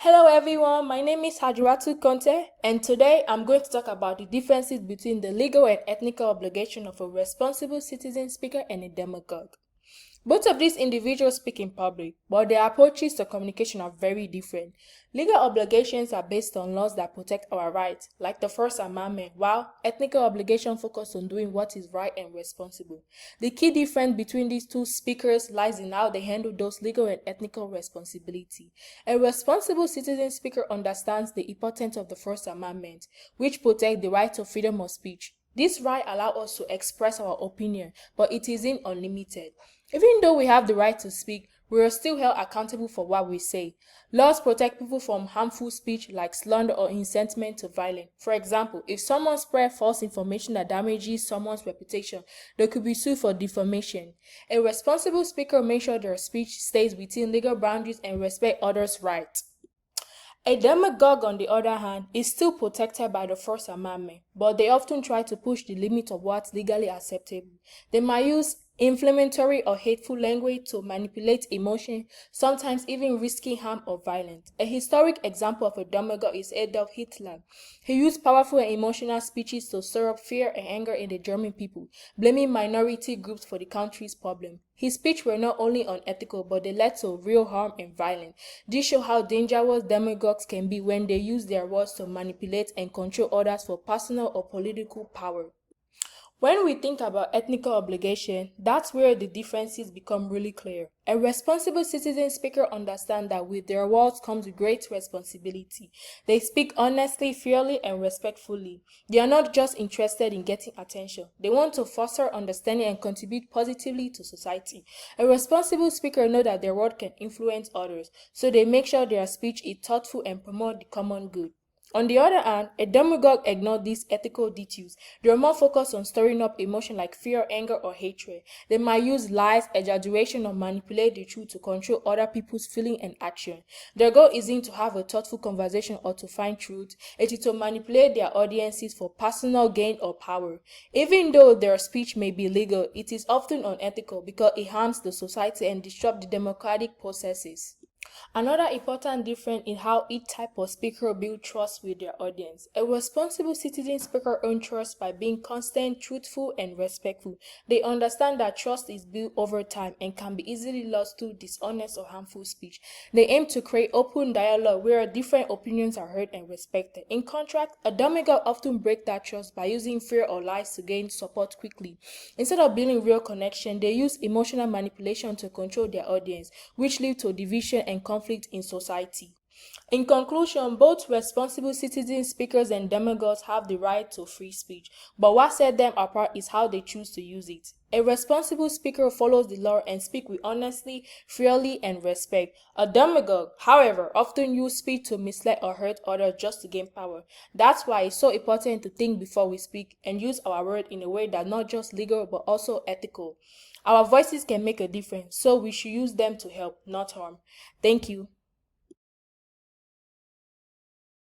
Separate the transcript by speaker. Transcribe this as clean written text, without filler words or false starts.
Speaker 1: Hello everyone, my name is Hajiratu Conte, and today I'm going to talk about the differences between the legal and ethical obligation of a responsible citizen speaker and a demagogue. Both of these individuals speak in public, but their approaches to communication are very different. Legal obligations are based on laws that protect our rights, like the First Amendment, while ethical obligations focus on doing what is right and responsible. The key difference between these two speakers lies in how they handle those legal and ethical responsibilities. A responsible citizen speaker understands the importance of the First Amendment, which protects the right to freedom of speech. This right allows us to express our opinion, but it isn't unlimited. Even though we have the right to speak, we are still held accountable for what we say. Laws protect people from harmful speech like slander or incitement to violence. For example, if someone spreads false information that damages someone's reputation, they could be sued for defamation. A responsible speaker makes sure their speech stays within legal boundaries and respects others' rights. A demagogue, on the other hand, is still protected by the First Amendment, but they often try to push the limit of what's legally acceptable. They might use inflammatory or hateful language to manipulate emotion, sometimes even risking harm or violence. A historic example of a demagogue is Adolf Hitler. He used powerful and emotional speeches to stir up fear and anger in the German people, blaming minority groups for the country's problem. His speeches were not only unethical, but they led to real harm and violence. This shows how dangerous demagogues can be when they use their words to manipulate and control others for personal or political power. When we think about ethical obligation, that's where the differences become really clear. A responsible citizen speaker understands that with their words comes great responsibility. They speak honestly, fairly, and respectfully. They are not just interested in getting attention. They want to foster understanding and contribute positively to society. A responsible speaker knows that their word can influence others, so they make sure their speech is thoughtful and promote the common good. On the other hand, a demagogue ignores these ethical details. They are more focused on stirring up emotion like fear, anger, or hatred. They might use lies, exaggeration, or manipulate the truth to control other people's feeling and action. Their goal isn't to have a thoughtful conversation or to find truth. It is to manipulate their audiences for personal gain or power. Even though their speech may be legal, it is often unethical because it harms the society and disrupts the democratic processes. Another important difference in how each type of speaker builds trust with their audience. A responsible citizen speaker earns trust by being constant, truthful, and respectful. They understand that trust is built over time and can be easily lost through dishonest or harmful speech. They aim to create open dialogue where different opinions are heard and respected. In contrast, a demagogue often breaks that trust by using fear or lies to gain support quickly. Instead of building real connection, they use emotional manipulation to control their audience, which leads to division and conflict in society. In conclusion, both responsible citizen speakers and demagogues have the right to free speech, but what sets them apart is how they choose to use it. A responsible speaker follows the law and speaks with honesty, fairly, and respect. A demagogue, however, often uses speech to mislead or hurt others just to gain power. That's why it's so important to think before we speak and use our word in a way that's not just legal but also ethical. Our voices can make a difference, so we should use them to help, not harm. Thank you.